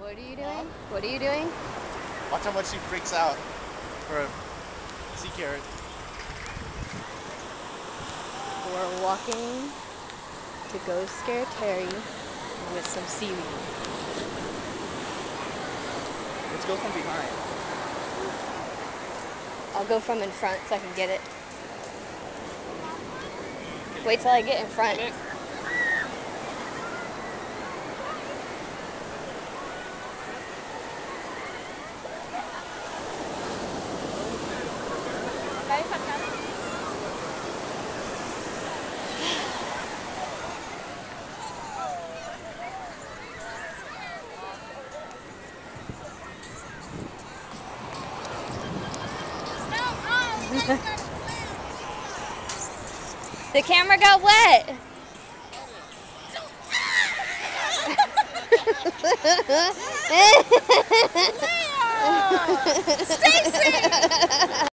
What are you doing? What are you doing? Watch how much she freaks out for a sea carrot. We're walking to go scare Terry with some seaweed. Let's go from behind. I'll go from in front so I can get it. Wait till I get in front. The camera got wet. Stacy!